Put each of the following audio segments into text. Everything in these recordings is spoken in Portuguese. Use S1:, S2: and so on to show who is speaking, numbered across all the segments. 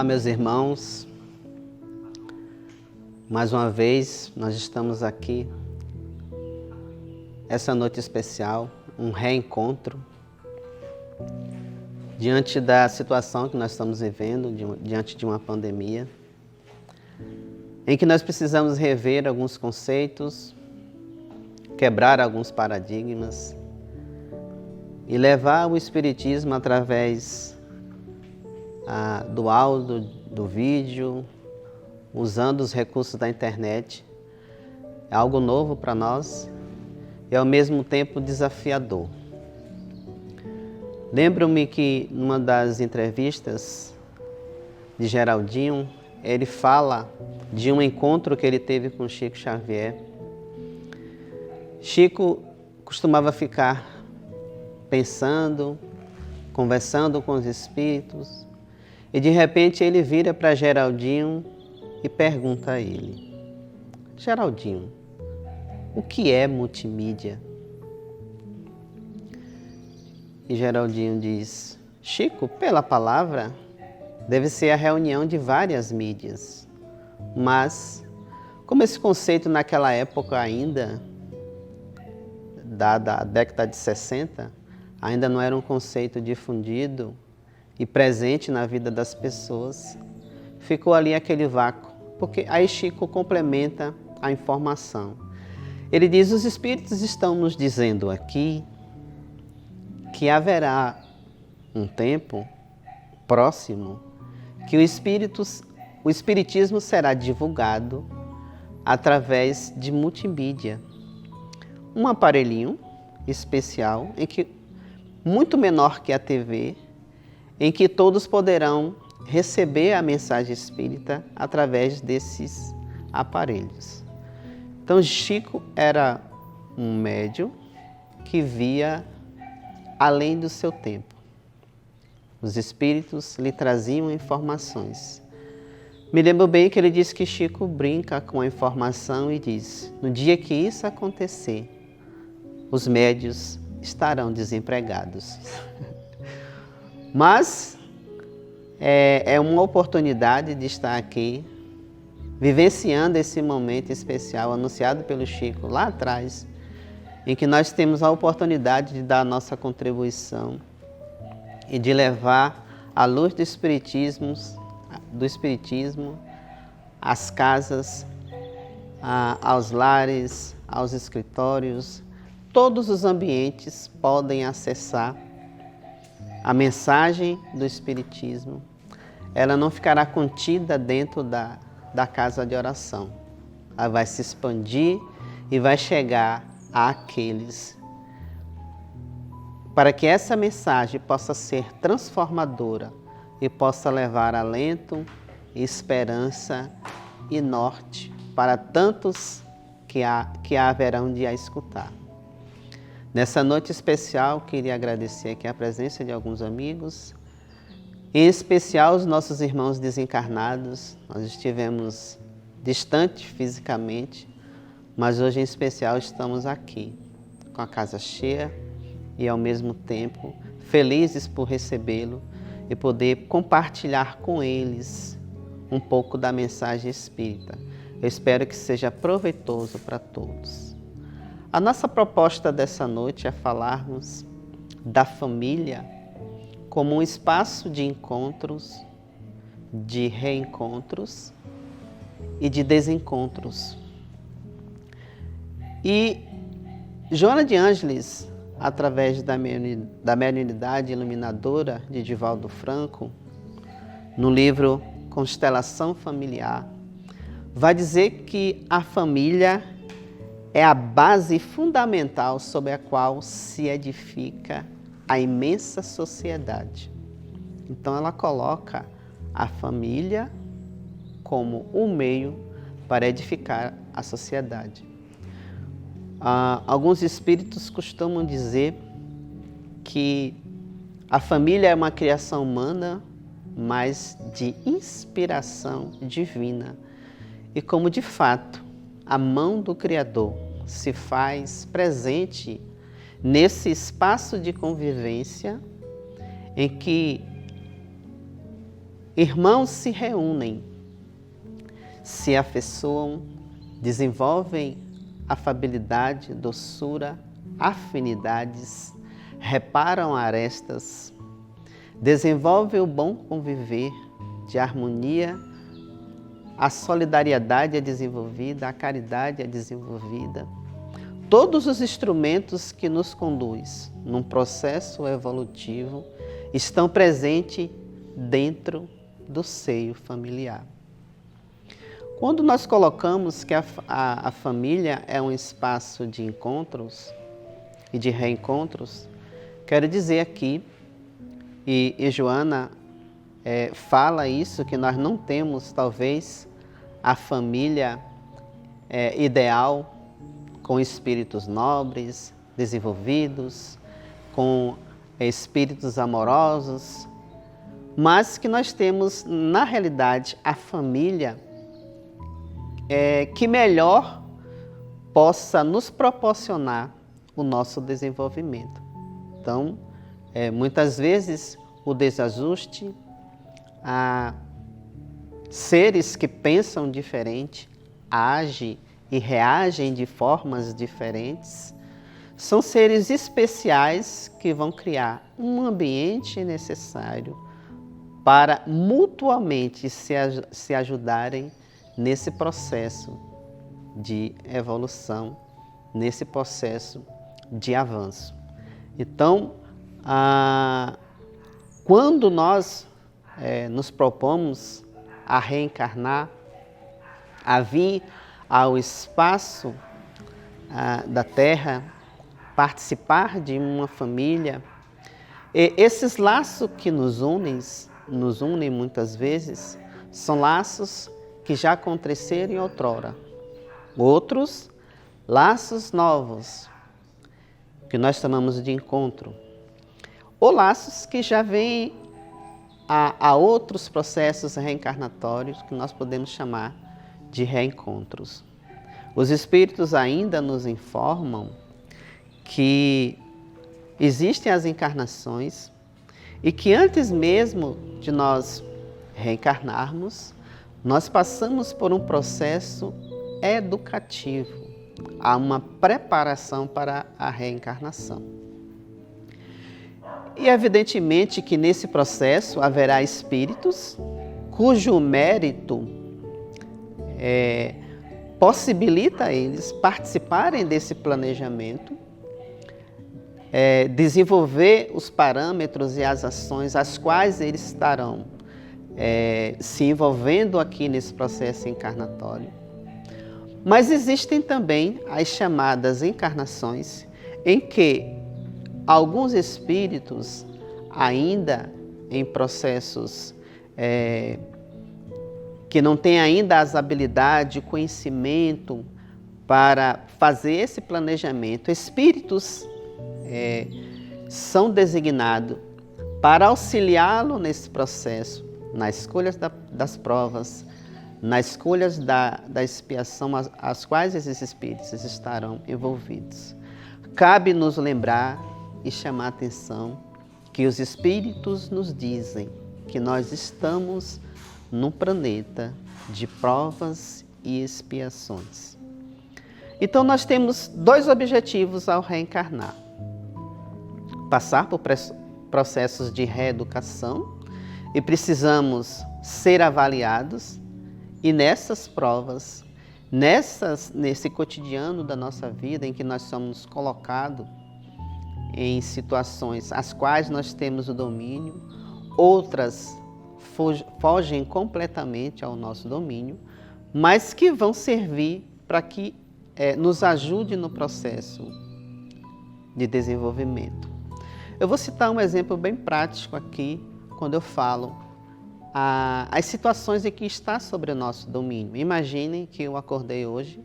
S1: Olá, meus irmãos. Mais uma vez, nós estamos aqui, essa noite especial, um reencontro, diante da situação que nós estamos vivendo, diante de uma pandemia, em que nós precisamos rever alguns conceitos, quebrar alguns paradigmas e levar o Espiritismo através do áudio, do vídeo, usando os recursos da internet. É algo novo para nós e ao mesmo tempo desafiador. Lembro-me que numa das entrevistas de Geraldinho, ele fala de um encontro que ele teve com Chico Xavier. Chico costumava ficar pensando, conversando com os espíritos, e de repente ele vira para Geraldinho e pergunta a ele: Geraldinho, o que é multimídia? E Geraldinho diz: Chico, pela palavra, deve ser a reunião de várias mídias. Mas, como esse conceito naquela época ainda, da década de 60, ainda não era um conceito difundido e presente na vida das pessoas, ficou ali aquele vácuo. Porque aí Chico complementa a informação. Ele diz: os espíritos estão nos dizendo aqui que haverá um tempo próximo que o espiritismo será divulgado através de multimídia. Um aparelhinho especial, muito menor que a TV, em que todos poderão receber a mensagem espírita através desses aparelhos. Então Chico era um médium que via além do seu tempo. Os espíritos lhe traziam informações. Me lembro bem que ele disse que Chico brinca com a informação e diz: no dia que isso acontecer, os médios estarão desempregados. Mas é uma oportunidade de estar aqui, vivenciando esse momento especial anunciado pelo Chico lá atrás, em que nós temos a oportunidade de dar a nossa contribuição e de levar a luz do Espiritismo às casas, aos lares, aos escritórios. Todos os ambientes podem acessar a mensagem do Espiritismo. Ela não ficará contida dentro da casa de oração. Ela vai se expandir e vai chegar àqueles, para que essa mensagem possa ser transformadora e possa levar alento, esperança e norte para tantos que haverão de a escutar. Nessa noite especial, queria agradecer aqui a presença de alguns amigos, em especial os nossos irmãos desencarnados. Nós estivemos distantes fisicamente, mas hoje em especial estamos aqui, com a casa cheia e ao mesmo tempo felizes por recebê-lo e poder compartilhar com eles um pouco da mensagem espírita. Eu espero que seja proveitoso para todos. A nossa proposta dessa noite é falarmos da família como um espaço de encontros, de reencontros e de desencontros. E Joana de Ângeles, através da mediunidade iluminadora de Divaldo Franco, no livro Constelação Familiar, vai dizer que a família é a base fundamental sobre a qual se edifica a imensa sociedade. Então ela coloca a família como um meio para edificar a sociedade. Alguns espíritos costumam dizer que a família é uma criação humana, mas de inspiração divina. E como de fato a mão do Criador se faz presente nesse espaço de convivência em que Irmãos se reúnem, se afeiçoam, desenvolvem afabilidade, doçura, afinidades, reparam arestas, desenvolvem o bom conviver de harmonia, a solidariedade é desenvolvida, a caridade é desenvolvida. Todos os instrumentos que nos conduzem num processo evolutivo estão presentes dentro do seio familiar. Quando nós colocamos que a família é um espaço de encontros e de reencontros, quero dizer aqui, e Joana fala isso, que nós não temos talvez a família ideal, com espíritos nobres, desenvolvidos, com espíritos amorosos, mas que nós temos, na realidade, a família que melhor possa nos proporcionar o nosso desenvolvimento. Então, muitas vezes, o desajuste, a seres que pensam diferente, agem e reagem de formas diferentes, são seres especiais que vão criar um ambiente necessário para mutuamente se ajudarem nesse processo de evolução, nesse processo de avanço. Então, quando nós nos propomos a reencarnar, a vir ao espaço da Terra, participar de uma família, esses laços que nos unem muitas vezes, são laços que já aconteceram em outrora. Outros, laços novos, que nós chamamos de encontro. Ou laços que já vêm a outros processos reencarnatórios, que nós podemos chamar de reencontros. Os espíritos ainda nos informam que existem as encarnações e que antes mesmo de nós reencarnarmos, nós passamos por um processo educativo, há uma preparação para a reencarnação. E evidentemente que nesse processo haverá espíritos cujo mérito possibilita a eles participarem desse planejamento, desenvolver os parâmetros e as ações às quais eles estarão se envolvendo aqui nesse processo encarnatório. Mas existem também as chamadas encarnações em que alguns espíritos, ainda em processos que não têm ainda as habilidades, o conhecimento para fazer esse planejamento, espíritos são designados para auxiliá-lo nesse processo, nas escolhas das provas, nas escolhas da expiação, as quais esses espíritos estarão envolvidos. Cabe nos lembrar e chamar a atenção que os espíritos nos dizem que nós estamos num planeta de provas e expiações. Então nós temos dois objetivos ao reencarnar: passar por processos de reeducação, e precisamos ser avaliados, e nessas provas, nesse cotidiano da nossa vida em que nós somos colocados em situações as quais nós temos o domínio, outras fogem completamente ao nosso domínio, mas que vão servir para que nos ajude no processo de desenvolvimento. Eu vou citar um exemplo bem prático aqui, quando eu falo as situações em que está sobre o nosso domínio. Imaginem que eu acordei hoje,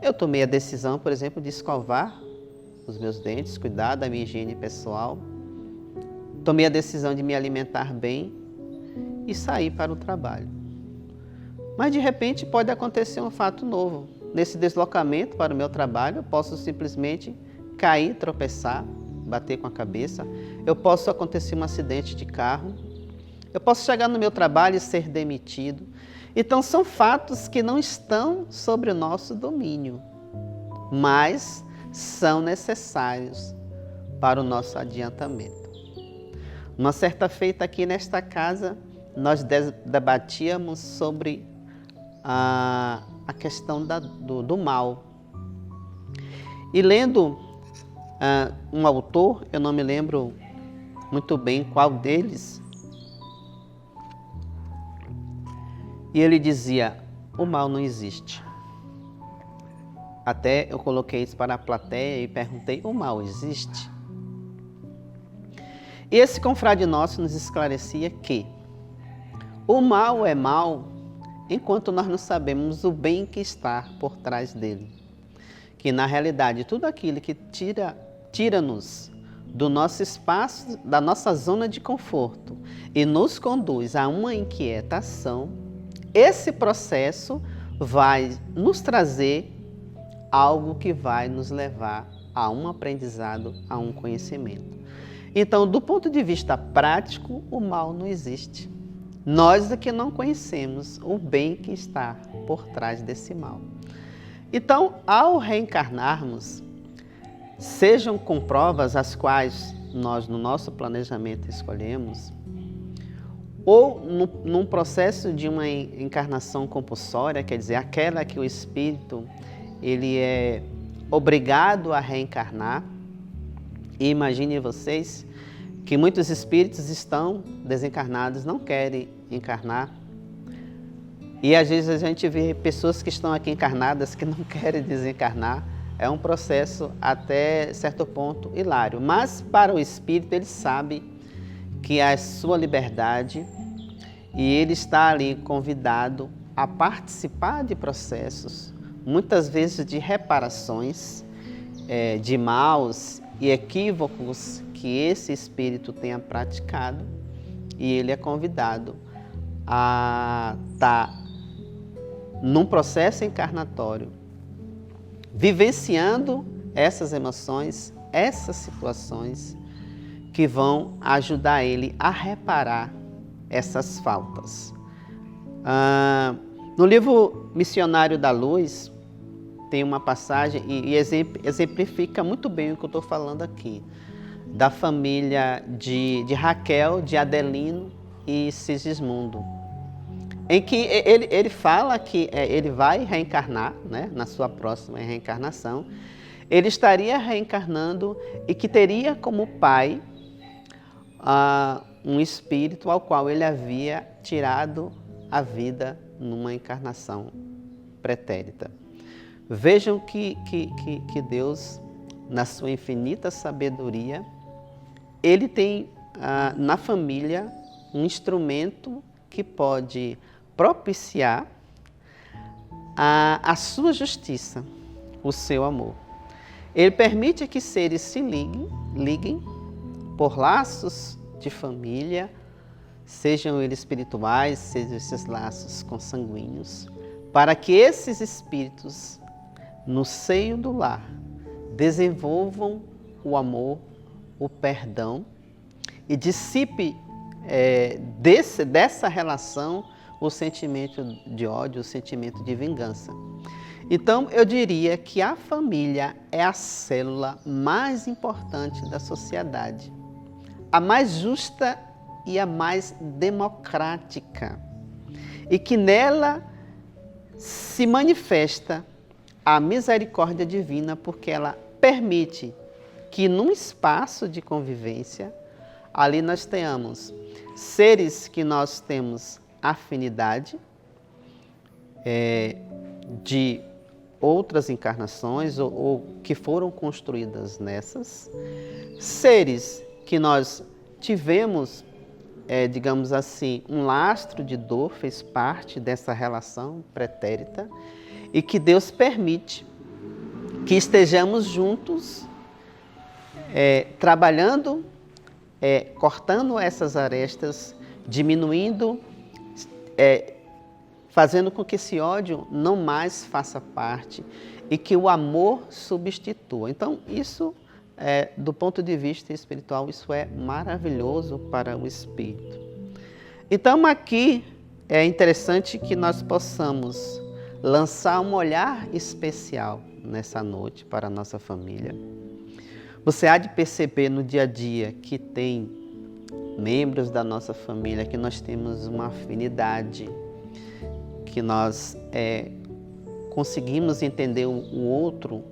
S1: eu tomei a decisão, por exemplo, de escovar os meus dentes, cuidar da minha higiene pessoal, tomei a decisão de me alimentar bem e sair para o trabalho. Mas de repente pode acontecer um fato novo. Nesse deslocamento para o meu trabalho, eu posso simplesmente cair, tropeçar, bater com a cabeça. Eu posso acontecer um acidente de carro. Eu posso chegar no meu trabalho e ser demitido. Então, são fatos que não estão sobre o nosso domínio, mas são necessários para o nosso adiantamento. Uma certa feita aqui nesta casa, nós debatíamos sobre a questão do mal. E lendo um autor, eu não me lembro muito bem qual deles, e ele dizia, o mal não existe. Até eu coloquei isso para a plateia e perguntei, o mal existe? E esse confrade nosso nos esclarecia que o mal é mal enquanto nós não sabemos o bem que está por trás dele. Que na realidade tudo aquilo que tira-nos do nosso espaço, da nossa zona de conforto e nos conduz a uma inquietação, esse processo vai nos trazer algo que vai nos levar a um aprendizado, a um conhecimento. Então, do ponto de vista prático, o mal não existe. Nós é que não conhecemos o bem que está por trás desse mal. Então, ao reencarnarmos, sejam com provas as quais nós, no nosso planejamento, escolhemos, ou num processo de uma encarnação compulsória, quer dizer, aquela que o espírito ele é obrigado a reencarnar. E imaginem vocês que muitos espíritos estão desencarnados, não querem encarnar. E às vezes a gente vê pessoas que estão aqui encarnadas que não querem desencarnar. É um processo até certo ponto hilário. Mas para o espírito ele sabe que é a sua liberdade e ele está ali convidado a participar de processos, muitas vezes de reparações, de maus e equívocos que esse espírito tenha praticado, e ele é convidado a estar num processo encarnatório, vivenciando essas emoções, essas situações que vão ajudar ele a reparar essas faltas. No livro Missionário da Luz, tem uma passagem e exemplifica muito bem o que eu estou falando aqui, da família de Raquel, de Adelino e Sigismundo, em que ele fala que ele vai reencarnar, né, na sua próxima reencarnação, ele estaria reencarnando e que teria como pai um espírito ao qual ele havia tirado a vida numa encarnação pretérita. Vejam que Deus, na sua infinita sabedoria, ele tem na família um instrumento que pode propiciar a sua justiça, o seu amor. Ele permite que seres se liguem por laços de família, sejam eles espirituais, sejam esses laços consanguíneos, para que esses espíritos, no seio do lar, desenvolvam o amor, o perdão e dissipe dessa relação o sentimento de ódio, o sentimento de vingança. Então, eu diria que a família é a célula mais importante da sociedade, a mais justa e a mais democrática, e que nela se manifesta a misericórdia divina, porque ela permite que num espaço de convivência, ali nós tenhamos seres que nós temos afinidade de outras encarnações ou que foram construídas nessas, seres que nós tivemos, digamos assim, um lastro de dor, fez parte dessa relação pretérita, e que Deus permite que estejamos juntos, trabalhando, cortando essas arestas, diminuindo, fazendo com que esse ódio não mais faça parte e que o amor substitua. Então, isso, do ponto de vista espiritual, isso é maravilhoso para o espírito. Então aqui é interessante que nós possamos lançar um olhar especial nessa noite para a nossa família. Você há de perceber no dia a dia que tem membros da nossa família que nós temos uma afinidade, que nós conseguimos entender o outro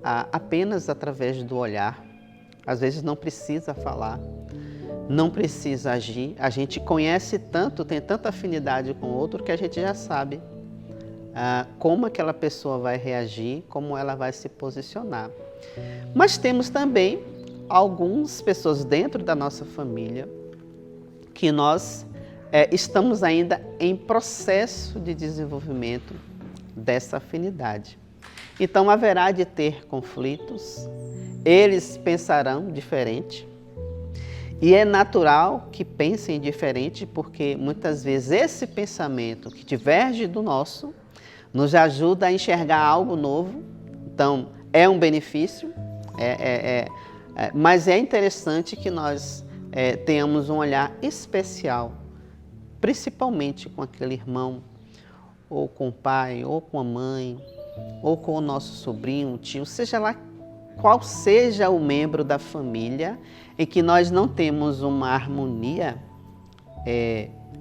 S1: apenas através do olhar. Às vezes não precisa falar, não precisa agir. A gente conhece tanto, tem tanta afinidade com o outro que a gente já sabe como aquela pessoa vai reagir, como ela vai se posicionar. Mas temos também algumas pessoas dentro da nossa família que nós estamos ainda em processo de desenvolvimento dessa afinidade. Então haverá de ter conflitos, eles pensarão diferente, e é natural que pensem diferente, porque muitas vezes esse pensamento que diverge do nosso nos ajuda a enxergar algo novo. Então é um benefício, mas é interessante que nós tenhamos um olhar especial, principalmente com aquele irmão, ou com o pai, ou com a mãe, ou com o nosso sobrinho, tio, seja lá qual seja o membro da família em que nós não temos uma harmonia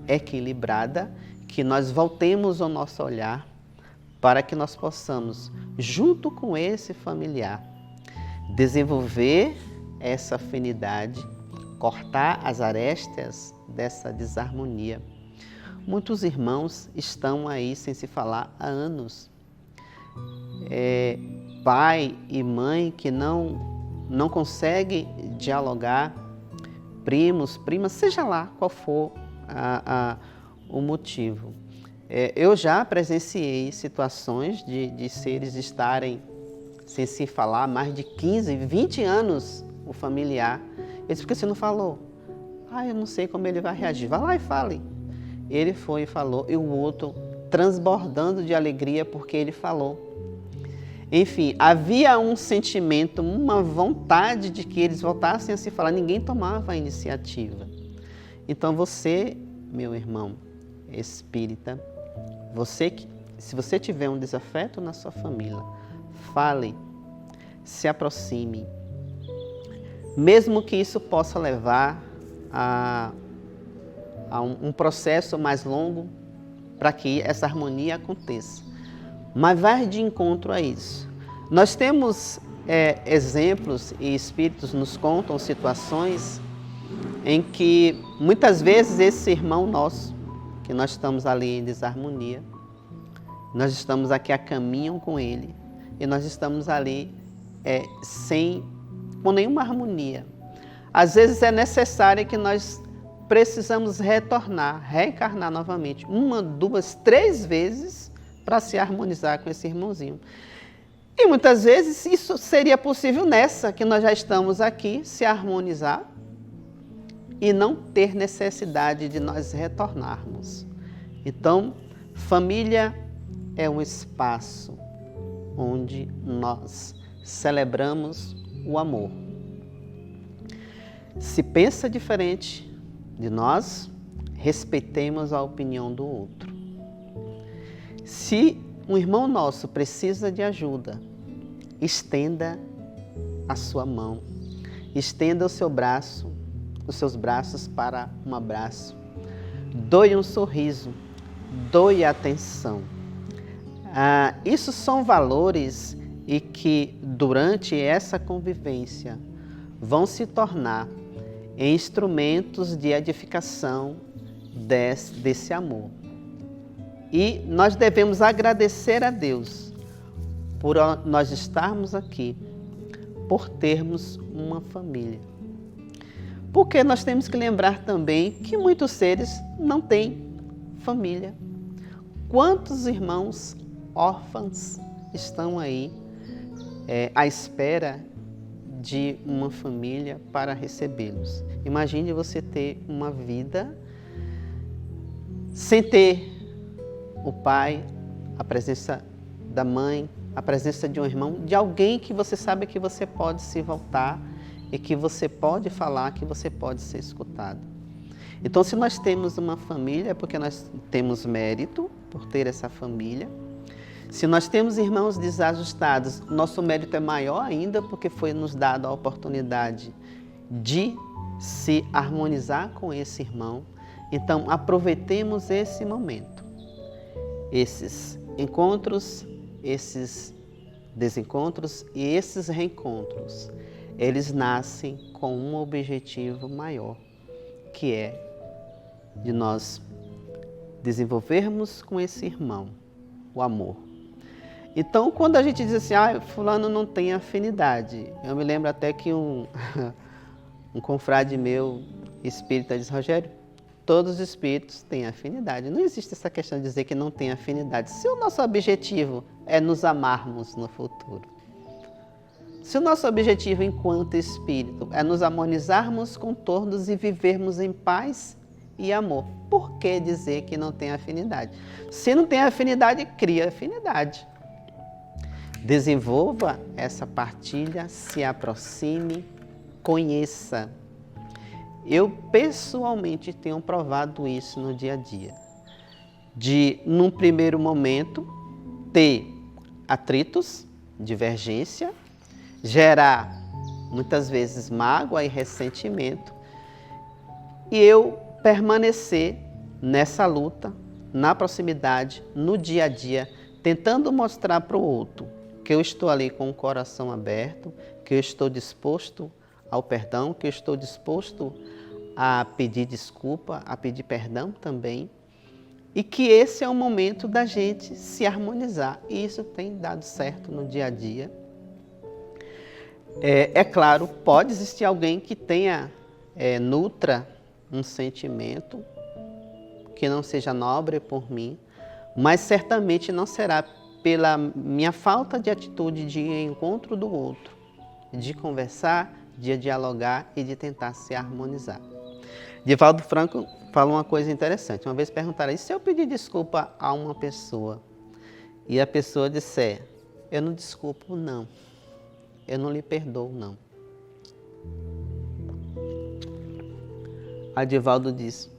S1: equilibrada, que nós voltemos o nosso olhar para que nós possamos, junto com esse familiar, desenvolver essa afinidade, cortar as arestas dessa desarmonia. Muitos irmãos estão aí sem se falar há anos. Pai e mãe que não conseguem dialogar, primos, primas, seja lá qual for o motivo. Eu já presenciei situações de seres estarem sem se falar há mais de 15, 20 anos, o familiar. Eu disse, por que você não falou? Eu não sei como ele vai reagir. Vai lá e fale. Ele foi e falou, e o outro transbordando de alegria porque ele falou. Enfim, havia um sentimento, uma vontade de que eles voltassem a se falar. Ninguém tomava a iniciativa. Então você, meu irmão espírita, se você tiver um desafeto na sua família, fale, se aproxime. Mesmo que isso possa levar a um processo mais longo para que essa harmonia aconteça. Mas vai de encontro a isso. Nós temos exemplos e espíritos nos contam situações em que muitas vezes esse irmão nosso, que nós estamos ali em desarmonia, nós estamos aqui a caminho com ele e nós estamos ali com nenhuma harmonia. Às vezes é necessário que nós precisamos retornar, reencarnar novamente, 1, 2, 3 vezes para se harmonizar com esse irmãozinho. E muitas vezes isso seria possível nessa, que nós já estamos aqui, se harmonizar e não ter necessidade de nós retornarmos. Então, família é um espaço onde nós celebramos o amor. Se pensa diferente de nós, respeitemos a opinião do outro. Se um irmão nosso precisa de ajuda, estenda a sua mão, estenda o seu braço, os seus braços para um abraço, doe um sorriso, doe atenção. Isso são valores e que durante essa convivência vão se tornar instrumentos de edificação desse amor. E nós devemos agradecer a Deus por nós estarmos aqui, por termos uma família. Porque nós temos que lembrar também que muitos seres não têm família. Quantos irmãos órfãos estão aí à espera de uma família para recebê-los? Imagine você ter uma vida sem ter o pai, a presença da mãe, a presença de um irmão, de alguém que você sabe que você pode se voltar e que você pode falar, que você pode ser escutado. Então, se nós temos uma família, é porque nós temos mérito por ter essa família. Se nós temos irmãos desajustados, nosso mérito é maior ainda, porque foi nos dado a oportunidade de se harmonizar com esse irmão. Então, aproveitemos esse momento. Esses encontros, esses desencontros e esses reencontros, eles nascem com um objetivo maior, que é de nós desenvolvermos com esse irmão o amor. Então, quando a gente diz assim, fulano não tem afinidade, eu me lembro até que um confrade meu espírita diz, Rogério, todos os espíritos têm afinidade. Não existe essa questão de dizer que não tem afinidade. Se o nosso objetivo é nos amarmos no futuro, se o nosso objetivo enquanto espírito é nos harmonizarmos com todos e vivermos em paz e amor, por que dizer que não tem afinidade? Se não tem afinidade, cria afinidade. Desenvolva essa partilha, se aproxime, conheça. Eu pessoalmente tenho provado isso no dia a dia. De, num primeiro momento, ter atritos, divergência, gerar muitas vezes mágoa e ressentimento, e eu permanecer nessa luta, na proximidade, no dia a dia, tentando mostrar para o outro que eu estou ali com o coração aberto, que eu estou disposto ao perdão, que eu estou disposto a pedir desculpa, a pedir perdão também, e que esse é o momento da gente se harmonizar. E isso tem dado certo no dia a dia. É claro, pode existir alguém que tenha, nutra um sentimento que não seja nobre por mim, mas certamente não será pela minha falta de atitude de encontro do outro, de conversar, de dialogar e de tentar se harmonizar. Divaldo Franco fala uma coisa interessante. Uma vez perguntaram, e se eu pedir desculpa a uma pessoa e a pessoa disser, eu não desculpo, não. Eu não lhe perdoo, não. A Divaldo diz,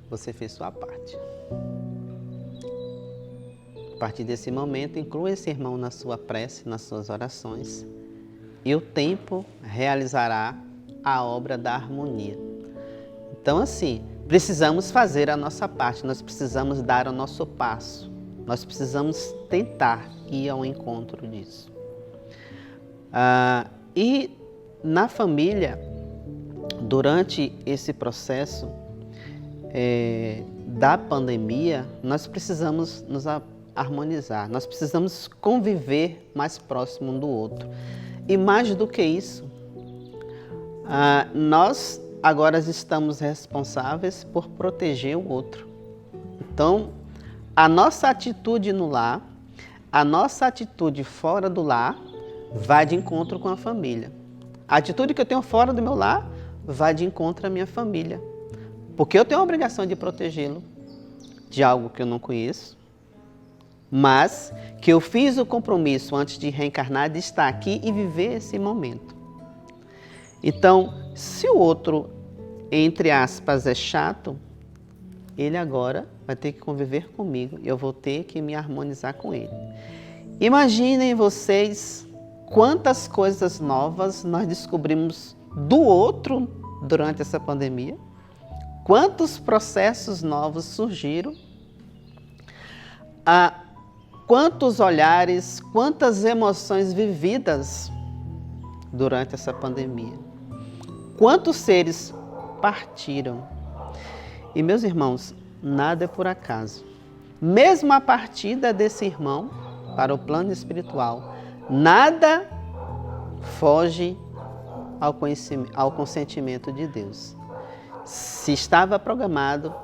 S1: você fez sua parte. A partir desse momento, inclua esse irmão na sua prece, nas suas orações, e o tempo realizará a obra da harmonia. Então, assim, precisamos fazer a nossa parte, nós precisamos dar o nosso passo, nós precisamos tentar ir ao encontro disso. E na família, durante esse processo da pandemia, nós precisamos nos harmonizar, nós precisamos conviver mais próximo um do outro. E mais do que isso, nós agora estamos responsáveis por proteger o outro. Então, a nossa atitude no lar, a nossa atitude fora do lar, vai de encontro com a família. A atitude que eu tenho fora do meu lar vai de encontro à minha família. Porque eu tenho a obrigação de protegê-lo de algo que eu não conheço, mas que eu fiz o compromisso antes de reencarnar de estar aqui e viver esse momento. Então, se o outro, entre aspas, é chato, ele agora vai ter que conviver comigo e eu vou ter que me harmonizar com ele. Imaginem vocês quantas coisas novas nós descobrimos do outro durante essa pandemia, quantos processos novos surgiram, quantos olhares, quantas emoções vividas durante essa pandemia, quantos seres partiram. E meus irmãos, nada é por acaso. Mesmo a partida desse irmão para o plano espiritual, nada foge ao consentimento de Deus. Se estava programado,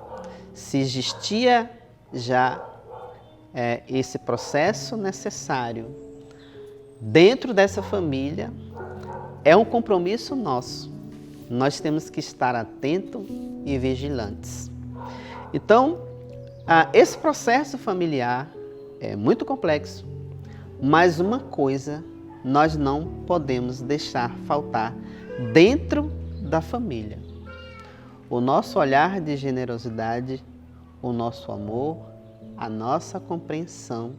S1: se existia já esse processo necessário dentro dessa família, é um compromisso nosso. Nós temos que estar atentos e vigilantes. Então, esse processo familiar é muito complexo, mas uma coisa nós não podemos deixar faltar dentro da família. o nosso olhar de generosidade, o nosso amor, a nossa compreensão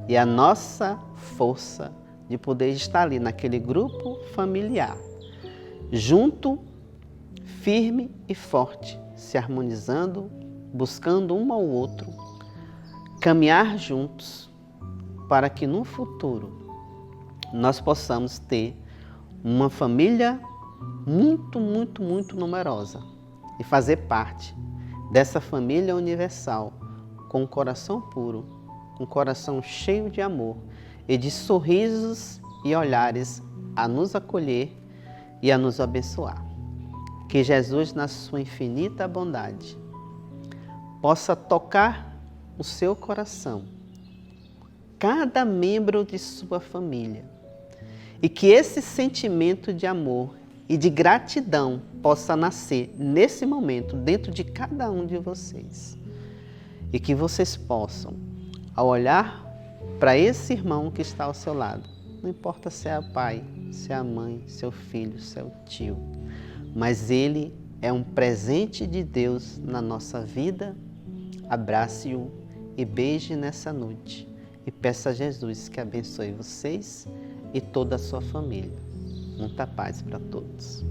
S1: e a nossa força de poder estar ali naquele grupo familiar, junto, firme e forte, se harmonizando, buscando um ao outro, caminhar juntos para que no futuro nós possamos ter uma família muito, muito, muito numerosa e fazer parte dessa família universal com um coração puro, um coração cheio de amor e de sorrisos e olhares a nos acolher e a nos abençoar. Que Jesus, na sua infinita bondade, possa tocar o seu coração, cada membro de sua família, e que esse sentimento de amor e de gratidão possa nascer nesse momento dentro de cada um de vocês. E que vocês possam, ao olhar para esse irmão que está ao seu lado, não importa se é o pai, se é a mãe, seu filho, seu tio, mas ele é um presente de Deus na nossa vida, abrace-o e beije nessa noite. E peça a Jesus que abençoe vocês e toda a sua família. Muita paz para todos.